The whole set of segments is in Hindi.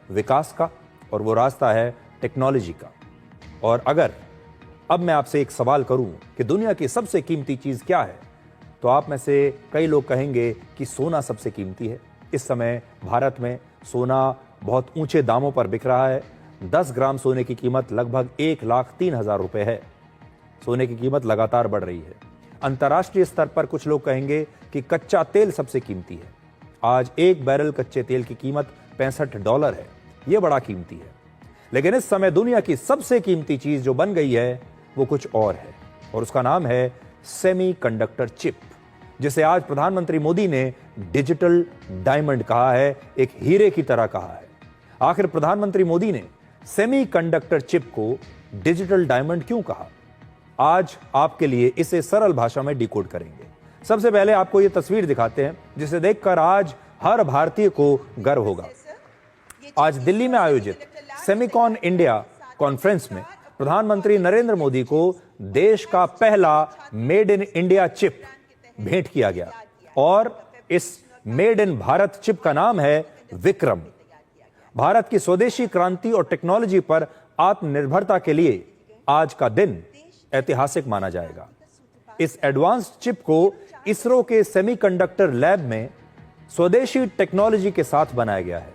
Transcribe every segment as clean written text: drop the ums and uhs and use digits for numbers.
विकास का और वो रास्ता है टेक्नोलॉजी का। और अगर अब मैं आपसे एक सवाल करूं कि दुनिया की सबसे कीमती चीज क्या है, तो आप में से कई लोग कहेंगे कि सोना सबसे कीमती है। इस समय भारत में सोना बहुत ऊंचे दामों पर बिक रहा है। 10 ग्राम सोने की कीमत लगभग 1,03,000 रुपए है। सोने की कीमत लगातार बढ़ रही है। अंतर्राष्ट्रीय स्तर पर कुछ लोग कहेंगे कि कच्चा तेल सबसे कीमती है। आज एक बैरल कच्चे तेल की कीमत $65 है। यह बड़ा कीमती है। लेकिन इस समय दुनिया की सबसे कीमती चीज जो बन गई है वो कुछ और है, और उसका नाम है सेमीकंडक्टर चिप, जिसे आज प्रधानमंत्री मोदी ने डिजिटल डायमंड कहा है, एक हीरे की तरह कहा है। आखिर प्रधानमंत्री मोदी ने सेमीकंडक्टर चिप को डिजिटल डायमंड क्यों कहा? आज आपके लिए इसे सरल भाषा में डिकोड करेंगे। सबसे पहले आपको यह तस्वीर दिखाते हैं, जिसे देखकर आज हर भारतीय को गर्व होगा। आज दिल्ली में आयोजित सेमिकॉन इंडिया कॉन्फ्रेंस में प्रधानमंत्री नरेंद्र मोदी को देश का पहला मेड इन इंडिया चिप भेंट किया गया, और इस मेड इन भारत चिप का नाम है विक्रम। भारत की स्वदेशी क्रांति और टेक्नोलॉजी पर आत्मनिर्भरता के लिए आज का दिन ऐतिहासिक माना जाएगा। इस एडवांस्ड चिप को इसरो के सेमीकंडक्टर लैब में स्वदेशी टेक्नोलॉजी के साथ बनाया गया है।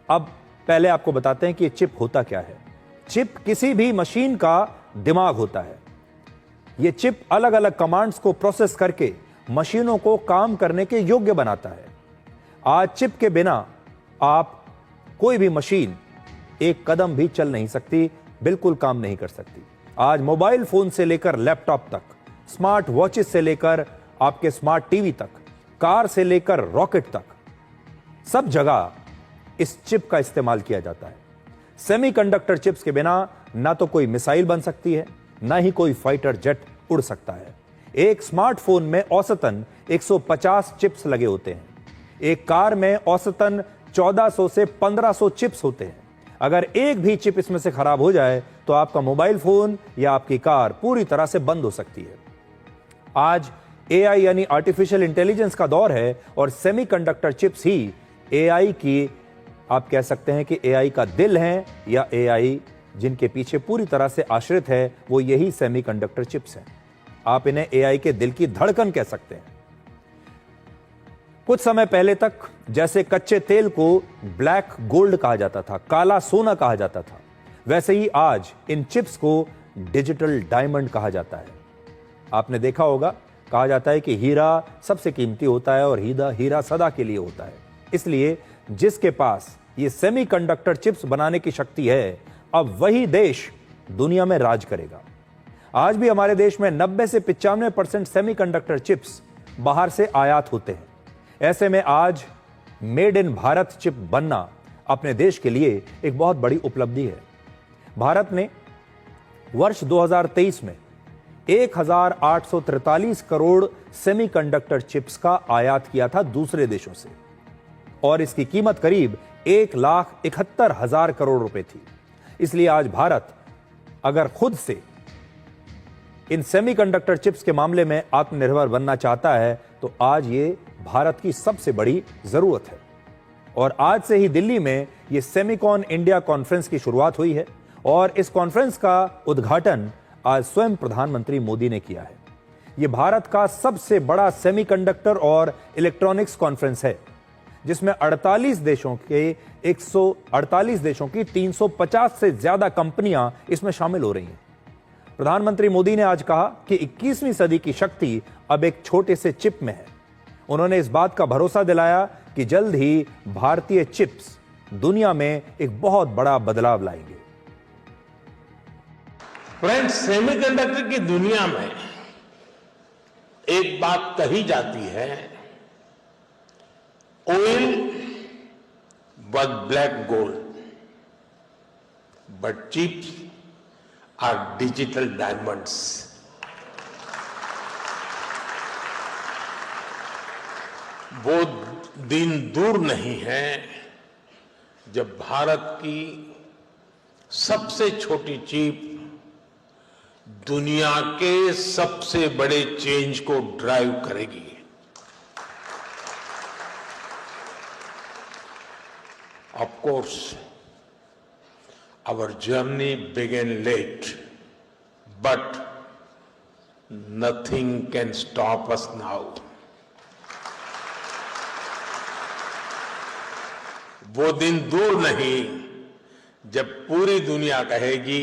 अब पहले आपको बताते हैं कि चिप होता क्या है। चिप किसी भी मशीन का दिमाग होता है। यह चिप अलग अलग कमांड्स को प्रोसेस करके मशीनों को काम करने के योग्य बनाता है। आज चिप के बिना आप कोई भी मशीन एक कदम भी चल नहीं सकती, बिल्कुल काम नहीं कर सकती। आज मोबाइल फोन से लेकर लैपटॉप तक, स्मार्ट वॉचेस से लेकर आपके स्मार्ट टीवी तक, कार से लेकर रॉकेट तक, सब जगह इस चिप का इस्तेमाल किया जाता है। सेमीकंडक्टर चिप्स के बिना ना तो कोई मिसाइल बन सकती है, ना ही कोई फाइटर जेट उड़ सकता है। एक स्मार्टफोन में औसतन 150 चिप्स लगे होते हैं। एक कार में औसतन 1400 से 1500 चिप्स होते हैं। अगर एक भी चिप इसमें से खराब हो जाए तो आपका मोबाइल फोन या आपकी कार पूरी तरह से बंद हो सकती है। आज एआई यानी आर्टिफिशियल इंटेलिजेंस का दौर है, और सेमीकंडक्टर चिप्स ही एआई की, आप कह सकते हैं कि एआई का दिल है, या एआई जिनके पीछे पूरी तरह से आश्रित है वो यही सेमीकंडक्टर चिप्स हैं। आप इन्हें एआई के दिल की धड़कन कह सकते हैं। कुछ समय पहले तक जैसे कच्चे तेल को ब्लैक गोल्ड कहा जाता था, काला सोना कहा जाता था, वैसे ही आज इन चिप्स को डिजिटल डायमंड कहा जाता है। आपने देखा होगा, कहा जाता है कि हीरा सबसे कीमती होता है और हीरा सदा के लिए होता है। इसलिए जिसके पास ये सेमीकंडक्टर चिप्स बनाने की शक्ति है, अब वही देश दुनिया में राज करेगा। आज भी हमारे देश में 90 से 95% सेमीकंडक्टर चिप्स बाहर से आयात होते हैं। ऐसे में आज मेड इन भारत चिप बनना अपने देश के लिए एक बहुत बड़ी उपलब्धि है। भारत ने वर्ष 2023 में 1843 करोड़ सेमीकंडक्टर चिप्स का आयात किया था दूसरे देशों से, और इसकी कीमत करीब 1,71,000 करोड़ रुपए थी। इसलिए आज भारत अगर खुद से इन सेमीकंडक्टर चिप्स के मामले में आत्मनिर्भर बनना चाहता है तो आज ये भारत की सबसे बड़ी जरूरत है। और आज से ही दिल्ली में ये सेमिकॉन इंडिया कॉन्फ्रेंस की शुरुआत हुई है, और इस कॉन्फ्रेंस का उद्घाटन आज स्वयं प्रधानमंत्री मोदी ने किया है। यह भारत का सबसे बड़ा सेमीकंडक्टर और इलेक्ट्रॉनिक्स कॉन्फ्रेंस है, जिसमें 48 देशों की 350 से ज्यादा कंपनियां इसमें शामिल हो रही हैं। प्रधानमंत्री मोदी ने आज कहा कि 21वीं सदी की शक्ति अब एक छोटे से चिप में है। उन्होंने इस बात का भरोसा दिलाया कि जल्द ही भारतीय चिप्स दुनिया में एक बहुत बड़ा बदलाव लाएंगे। फ्रेंड्स, सेमीकंडक्टर की दुनिया में एक बात कही जाती है, oil was black gold, but chips are digital diamonds. वो दिन दूर नहीं है जब भारत की सबसे छोटी चिप दुनिया के सबसे बड़े चेंज को ड्राइव करेगी। Of course, our journey began late, but nothing can stop us now. वो दिन दूर नहीं जब पूरी दुनिया कहेगी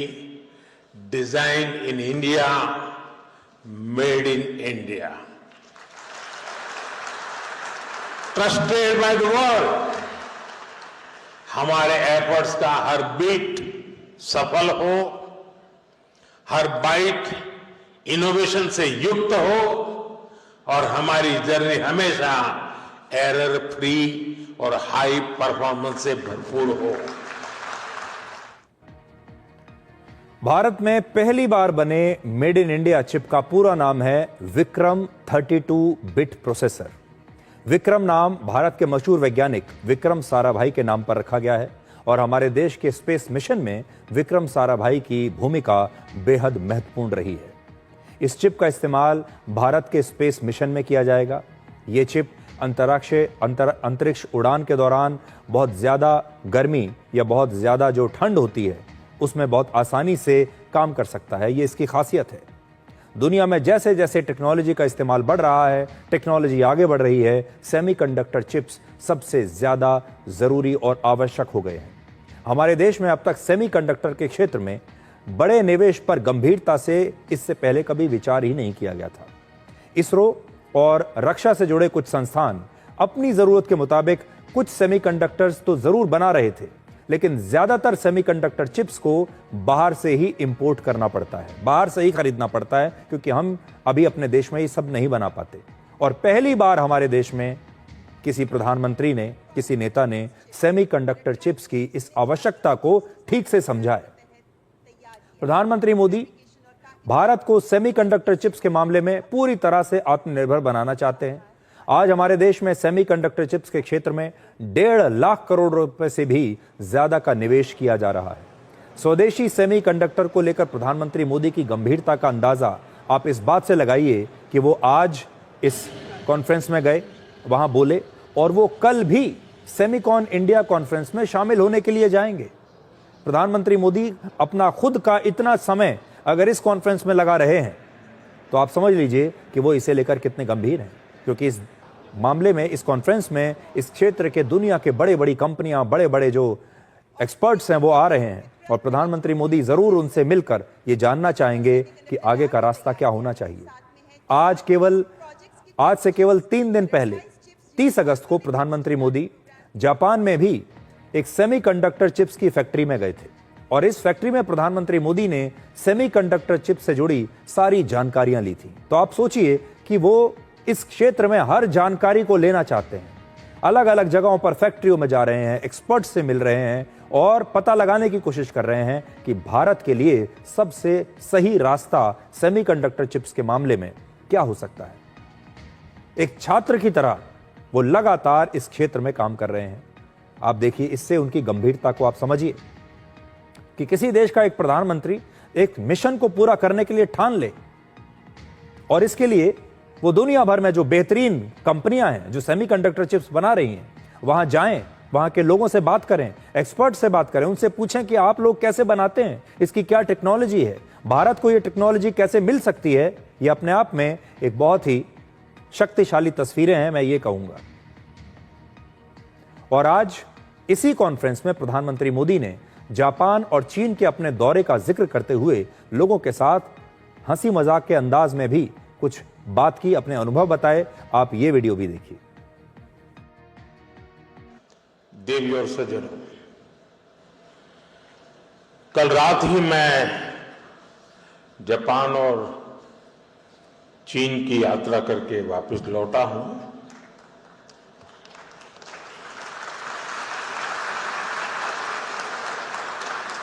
design in India, made in India, trusted by the world. हमारे एफर्ट्स का हर बीट सफल हो, हर बाइट इनोवेशन से युक्त हो और हमारी जर्नी हमेशा एरर फ्री और हाई परफॉर्मेंस से भरपूर हो। भारत में पहली बार बने मेड इन इंडिया चिप का पूरा नाम है विक्रम 32 बिट प्रोसेसर। विक्रम नाम भारत के मशहूर वैज्ञानिक विक्रम साराभाई के नाम पर रखा गया है और हमारे देश के स्पेस मिशन में विक्रम साराभाई की भूमिका बेहद महत्वपूर्ण रही है। इस चिप का इस्तेमाल भारत के स्पेस मिशन में किया जाएगा। ये चिप अंतरिक्ष उड़ान के दौरान बहुत ज़्यादा गर्मी या बहुत ज़्यादा जो ठंड होती है उसमें बहुत आसानी से काम कर सकता है। ये इसकी खासियत है। दुनिया में जैसे जैसे टेक्नोलॉजी का इस्तेमाल बढ़ रहा है, टेक्नोलॉजी आगे बढ़ रही है, सेमीकंडक्टर चिप्स सबसे ज़्यादा ज़रूरी और आवश्यक हो गए हैं। हमारे देश में अब तक सेमीकंडक्टर के क्षेत्र में बड़े निवेश पर गंभीरता से इससे पहले कभी विचार ही नहीं किया गया था। इसरो और रक्षा से जुड़े कुछ संस्थान अपनी ज़रूरत के मुताबिक कुछ सेमीकंडक्टर्स तो ज़रूर बना रहे थे, लेकिन ज़्यादातर सेमीकंडक्टर चिप्स को बाहर से ही इंपोर्ट करना पड़ता है, बाहर से ही खरीदना पड़ता है, क्योंकि हम अभी अपने देश में ये सब नहीं बना पाते। और पहली बार हमारे देश में किसी प्रधानमंत्री ने, किसी नेता ने सेमीकंडक्टर चिप्स की इस आवश्यकता को ठीक से समझा है। प्रधानमंत्री मोदी भारत को सेमीकंडक्टर चिप्स के मामले में पूरी तरह से आत्मनिर्भर बनाना चाहते हैं। आज हमारे देश में सेमीकंडक्टर चिप्स के क्षेत्र में 1.5 लाख करोड़ रुपए से भी ज्यादा का निवेश किया जा रहा है। स्वदेशी सेमीकंडक्टर को लेकर प्रधानमंत्री मोदी की गंभीरता का अंदाजा आप इस बात से लगाइए कि वो आज इस कॉन्फ्रेंस में गए, वहां बोले, और वो कल भी सेमीकॉन इंडिया कॉन्फ्रेंस में शामिल होने के लिए जाएंगे। प्रधानमंत्री मोदी अपना खुद का इतना समय अगर इस कॉन्फ्रेंस में लगा रहे हैं तो आप समझ लीजिए कि वो इसे लेकर कितने गंभीर हैं, क्योंकि इस मामले में, इस कॉन्फ्रेंस में इस क्षेत्र के दुनिया के बड़ी आज बड़े बड़े जो एक्सपर्ट्स हैं वो आ रहे हैं और प्रधानमंत्री मोदी जरूर उनसे मिलकर ये जानना चाहेंगे कि आगे का रास्ता क्या होना चाहिए। आज से केवल 3 दिन पहले 30 अगस्त को प्रधानमंत्री मोदी जापान में भी एक सेमीकंडक्टर चिप्स की फैक्ट्री में गए थे और इस फैक्ट्री में प्रधानमंत्री मोदी ने सेमीकंडक्टर चिप से जुड़ी सारी जानकारियां ली थी। तो आप सोचिए कि वो इस क्षेत्र में हर जानकारी को लेना चाहते हैं, अलग अलग जगहों पर फैक्ट्रियों में जा रहे हैं, एक्सपर्ट से मिल रहे हैं और पता लगाने की कोशिश कर रहे हैं कि भारत के लिए सबसे सही रास्ता सेमीकंडक्टर चिप्स के मामले में क्या हो सकता है। एक छात्र की तरह वो लगातार इस क्षेत्र में काम कर रहे हैं। आप देखिए, इससे उनकी गंभीरता को आप समझिए कि किसी देश का एक प्रधानमंत्री एक मिशन को पूरा करने के लिए ठान ले और इसके लिए वो दुनिया भर में जो बेहतरीन कंपनियां हैं जो सेमीकंडक्टर चिप्स बना रही हैं वहां जाएं, वहां के लोगों से बात करें, एक्सपर्ट से बात करें, उनसे पूछें कि आप लोग कैसे बनाते हैं, इसकी क्या टेक्नोलॉजी है, भारत को ये टेक्नोलॉजी कैसे मिल सकती है। ये अपने आप में एक बहुत ही शक्तिशाली तस्वीरें हैं, मैं ये कहूंगा। और आज इसी कॉन्फ्रेंस में प्रधानमंत्री मोदी ने जापान और चीन के अपने दौरे का जिक्र करते हुए लोगों के साथ हंसी मजाक के अंदाज में भी कुछ बात की, अपने अनुभव बताए। आप ये वीडियो भी देखिए। देवी और सज्जनों, कल रात ही मैं जापान और चीन की यात्रा करके वापस लौटा हूं।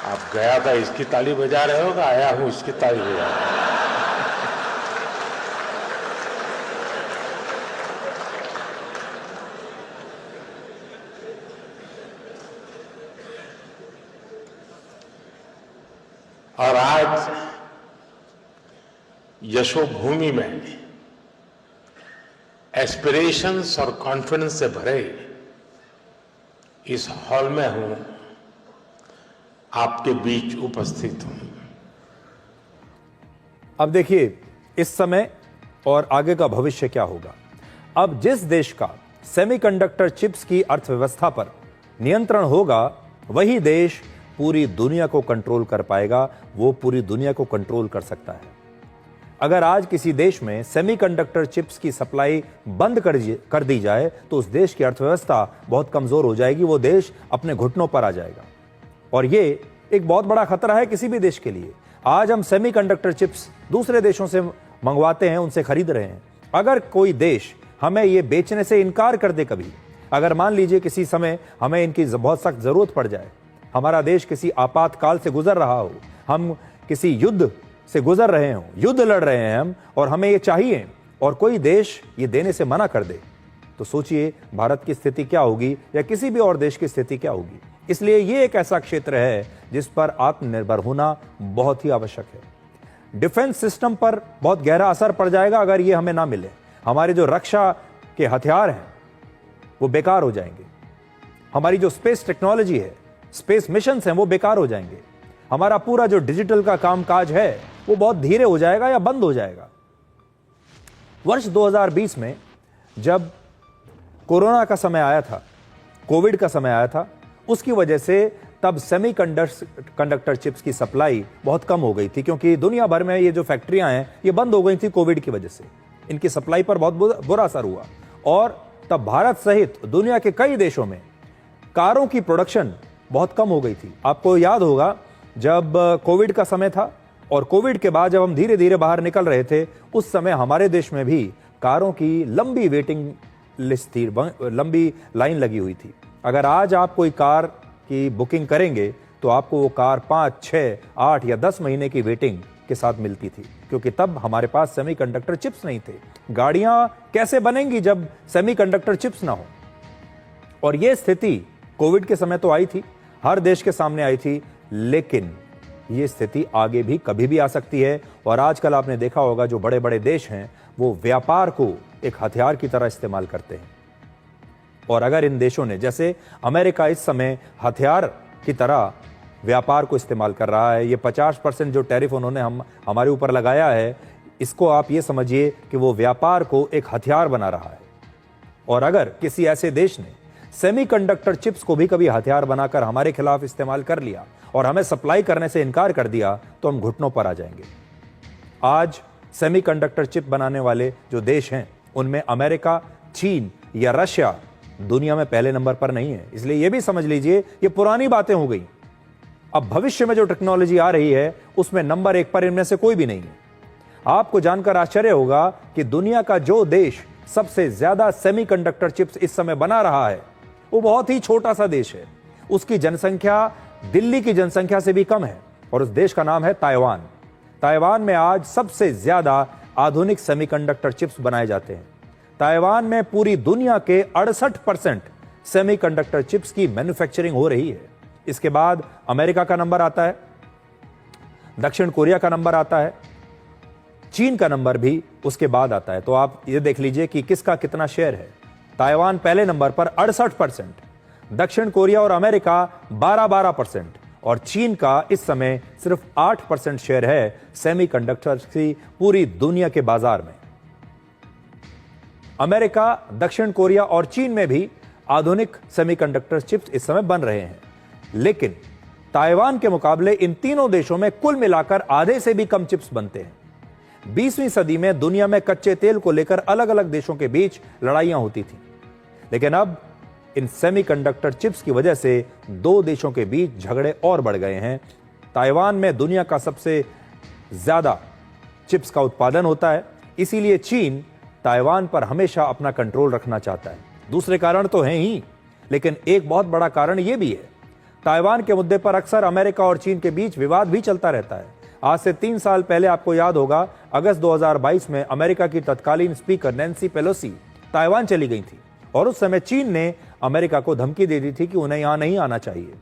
आप गया था इसकी ताली बजा रहे हो, आया हूं इसकी ताली बजा रहे हो। और आज यशोभूमि में एस्पिरेशंस और कॉन्फिडेंस से भरे इस हॉल में हूं, आपके बीच उपस्थित हूं। अब देखिए इस समय और आगे का भविष्य क्या होगा। अब जिस देश का सेमीकंडक्टर चिप्स की अर्थव्यवस्था पर नियंत्रण होगा, वही देश पूरी दुनिया को कंट्रोल कर पाएगा, वो पूरी दुनिया को कंट्रोल कर सकता है। अगर आज किसी देश में सेमीकंडक्टर चिप्स की सप्लाई बंद कर दी जाए तो उस देश की अर्थव्यवस्था बहुत कमजोर हो जाएगी, वो देश अपने घुटनों पर आ जाएगा। और ये एक बहुत बड़ा खतरा है किसी भी देश के लिए। आज हम सेमीकंडक्टर चिप्स दूसरे देशों से मंगवाते हैं, उनसे खरीद रहे हैं। अगर कोई देश हमें ये बेचने से इनकार कर दे कभी, अगर मान लीजिए किसी समय हमें इनकी बहुत सख्त जरूरत पड़ जाए, हमारा देश किसी आपातकाल से गुजर रहा हो, हम किसी युद्ध से गुजर रहे हो, युद्ध लड़ रहे हैं हम, और हमें ये चाहिए, और कोई देश ये देने से मना कर दे, तो सोचिए भारत की स्थिति क्या होगी या किसी भी और देश की स्थिति क्या होगी। इसलिए ये एक ऐसा क्षेत्र है जिस पर आत्मनिर्भर होना बहुत ही आवश्यक है। डिफेंस सिस्टम पर बहुत गहरा असर पड़ जाएगा अगर ये हमें ना मिले। हमारे जो रक्षा के हथियार हैं वो बेकार हो जाएंगे, हमारी जो स्पेस टेक्नोलॉजी है, स्पेस मिशंस हैं, वो बेकार हो जाएंगे। हमारा पूरा जो डिजिटल का कामकाज है वो बहुत धीरे हो जाएगा या बंद हो जाएगा। वर्ष 2020 में जब कोरोना का समय आया था, कोविड का समय आया था, उसकी वजह से तब सेमीकंडक्टर चिप्स की सप्लाई बहुत कम हो गई थी, क्योंकि दुनिया भर में ये जो फैक्ट्रियां हैं ये बंद हो गई थी कोविड की वजह से। इनकी सप्लाई पर बहुत बुरा असर हुआ, और तब भारत सहित दुनिया के कई देशों में कारों की प्रोडक्शन बहुत कम हो गई थी। आपको याद होगा जब कोविड का समय था और कोविड के बाद जब हम धीरे धीरे बाहर निकल रहे थे, उस समय हमारे देश में भी कारों की लंबी वेटिंग लिस्ट थी, लंबी लाइन लगी हुई थी। अगर आज आप कोई कार की बुकिंग करेंगे तो आपको वो कार 5, 6, 8 या 10 महीने की वेटिंग के साथ मिलती थी, क्योंकि तब हमारे पास सेमीकंडक्टर चिप्स नहीं थे। गाड़ियां कैसे बनेंगी जब सेमीकंडक्टर चिप्स ना हो। और ये स्थिति कोविड के समय तो आई थी, हर देश के सामने आई थी, लेकिन ये स्थिति आगे भी कभी भी आ सकती है। और आजकल आपने देखा होगा जो बड़े बड़े देश हैं वो व्यापार को एक हथियार की तरह इस्तेमाल करते हैं। और अगर इन देशों ने, जैसे अमेरिका इस समय हथियार की तरह व्यापार को इस्तेमाल कर रहा है, ये 50% जो टैरिफ उन्होंने हमारे ऊपर लगाया है, इसको आप ये समझिए कि वो व्यापार को एक हथियार बना रहा है। और अगर किसी ऐसे देश ने सेमीकंडक्टर चिप्स को भी कभी हथियार बनाकर हमारे खिलाफ इस्तेमाल कर लिया और हमें सप्लाई करने से इनकार कर दिया, तो हम घुटनों पर आ जाएंगे। आज सेमीकंडक्टर चिप बनाने वाले जो देश हैं उनमें अमेरिका, चीन या रशिया दुनिया में पहले नंबर पर नहीं है। इसलिए यह भी समझ लीजिए ये पुरानी बातें हो गई। अब भविष्य में जो टेक्नोलॉजी आ रही है उसमें नंबर 1 पर इनमें से कोई भी नहीं है। आपको जानकर आश्चर्य होगा कि दुनिया का जो देश सबसे ज्यादा सेमीकंडक्टर चिप्स इस समय बना रहा है वो बहुत ही छोटा सा देश है। उसकी जनसंख्या दिल्ली की जनसंख्या से भी कम है, और उस देश का नाम है ताइवान। ताइवान में आज सबसे ज्यादा आधुनिक सेमीकंडक्टर चिप्स बनाए जाते हैं। ताइवान में पूरी दुनिया के 68% सेमीकंडक्टर चिप्स की मैन्युफैक्चरिंग हो रही है। इसके बाद अमेरिका का नंबर आता है, दक्षिण कोरिया का नंबर आता है, चीन का नंबर भी उसके बाद आता है। तो आप ये देख लीजिए कि किसका कितना शेयर है। ताइवान पहले नंबर पर 68%, दक्षिण कोरिया और अमेरिका 12% और चीन का इस समय सिर्फ 8% शेयर है सेमीकंडक्टर की पूरी दुनिया के बाजार में। अमेरिका, दक्षिण कोरिया और चीन में भी आधुनिक सेमीकंडक्टर चिप्स इस समय बन रहे हैं, लेकिन ताइवान के मुकाबले इन तीनों देशों में कुल मिलाकर आधे से भी कम चिप्स बनते हैं। 20वीं सदी में दुनिया में कच्चे तेल को लेकर अलग अलग देशों के बीच लड़ाइयां होती थीं, लेकिन अब इन सेमीकंडक्टर चिप्स की वजह से दो देशों के बीच झगड़े और बढ़ गए हैं। ताइवान में दुनिया का सबसे ज्यादा चिप्स का उत्पादन होता है, इसीलिए चीन ताइवान पर हमेशा अपना कंट्रोल रखना चाहता है। दूसरे कारण तो हैं ही, लेकिन एक बहुत बड़ा कारण यह भी है, ताइवान के मुद्दे पर अक्सर अमेरिका और चीन के बीच विवाद भी चलता रहता है। आज से 3 साल पहले आपको याद होगा, अगस्त 2022 में अमेरिका की तत्कालीन स्पीकर नैन्सी पेलोसी ताइवान चली गई थी, और उस समय चीन ने अमेरिका को धमकी दे दी थी कि उन्हें यहां नहीं आना चाहिए।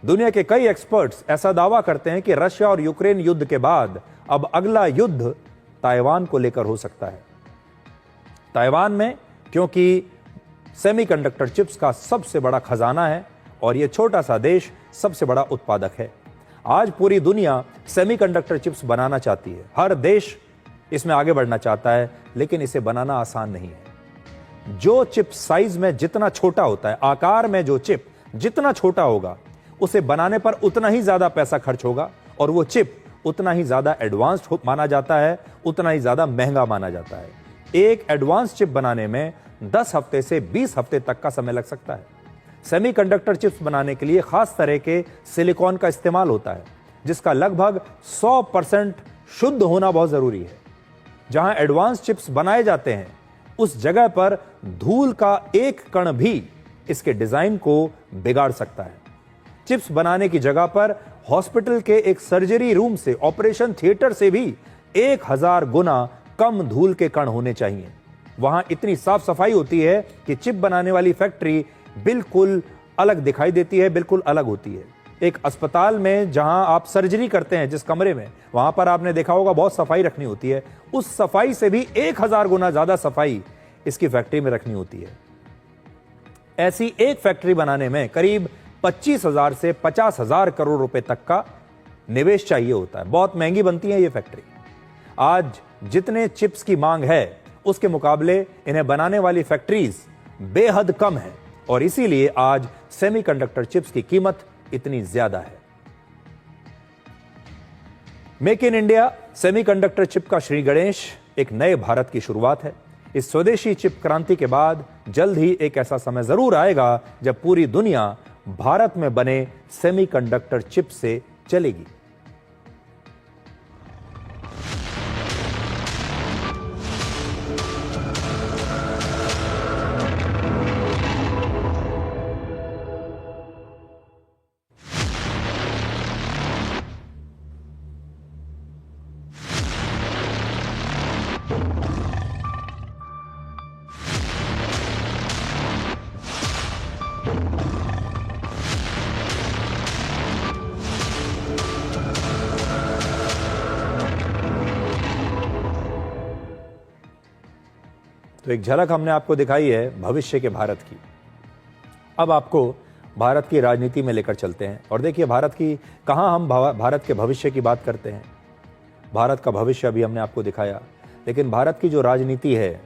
दुनिया के कई एक्सपर्ट्स ऐसा दावा करते हैं कि रशिया और यूक्रेन युद्ध के बाद अब अगला युद्ध ताइवान को लेकर हो सकता है। ताइवान में क्योंकि सेमीकंडक्टर चिप्स का सबसे बड़ा खजाना है और यह छोटा सा देश सबसे बड़ा उत्पादक है। आज पूरी दुनिया सेमीकंडक्टर चिप्स बनाना चाहती है। हर देश इसमें आगे बढ़ना चाहता है, लेकिन इसे बनाना आसान नहीं है। जो चिप साइज में जितना छोटा होता है, आकार में जो चिप जितना छोटा होगा, उसे बनाने पर उतना ही ज्यादा पैसा खर्च होगा और वो चिप उतना ही ज्यादा एडवांस्ड माना जाता है, उतना ही ज्यादा महंगा माना जाता है। एक एडवांस चिप बनाने में 10 हफ्ते से 20 हफ्ते तक का समय लग सकता है। सेमीकंडक्टर चिप्स बनाने के लिए खास तरह के सिलिकॉन का इस्तेमाल होता है, जिसका लगभग 100% शुद्ध होना बहुत जरूरी है। जहां एडवांस चिप्स बनाए जाते हैं, उस जगह पर धूल का एक कण भी इसके डिजाइन को बिगाड़ सकता है। चिप्स बनाने की जगह पर हॉस्पिटल के एक सर्जरी रूम से, ऑपरेशन थिएटर से भी 1000 गुना कम धूल के कण होने चाहिए। वहां इतनी साफ सफाई होती है कि चिप बनाने वाली फैक्ट्री बिल्कुल अलग दिखाई देती है, बिल्कुल अलग होती है। एक अस्पताल में जहां आप सर्जरी करते हैं, जिस कमरे में, वहां पर आपने देखा होगा बहुत सफाई रखनी होती है। उस सफाई से भी 1000 गुना ज्यादा सफाई इसकी फैक्ट्री में रखनी होती है। ऐसी एक फैक्ट्री बनाने में करीब 25,000 से 50,000 करोड़ रुपए तक का निवेश चाहिए होता है। बहुत महंगी बनती है ये फैक्ट्री। आज जितने चिप्स की मांग है, उसके मुकाबले इन्हें बनाने वाली फैक्ट्रीज बेहद कम है और इसीलिए आज सेमीकंडक्टर चिप्स की कीमत इतनी ज्यादा है। Make in India semiconductor chip का श्री गणेश एक नए भारत की शुरुआत है। इस स्वदेशी चिप क्रांति के बाद जल्द ही एक ऐसा समय जरूर आएगा जब पूरी दुनिया भारत में बने सेमीकंडक्टर चिप से चलेगी। तो एक झलक हमने आपको दिखाई है भविष्य के भारत की। अब आपको भारत की राजनीति में लेकर चलते हैं और देखिए भारत की कहां हम भारत के भविष्य की बात करते हैं। भारत का भविष्य अभी हमने आपको दिखाया, लेकिन भारत की जो राजनीति है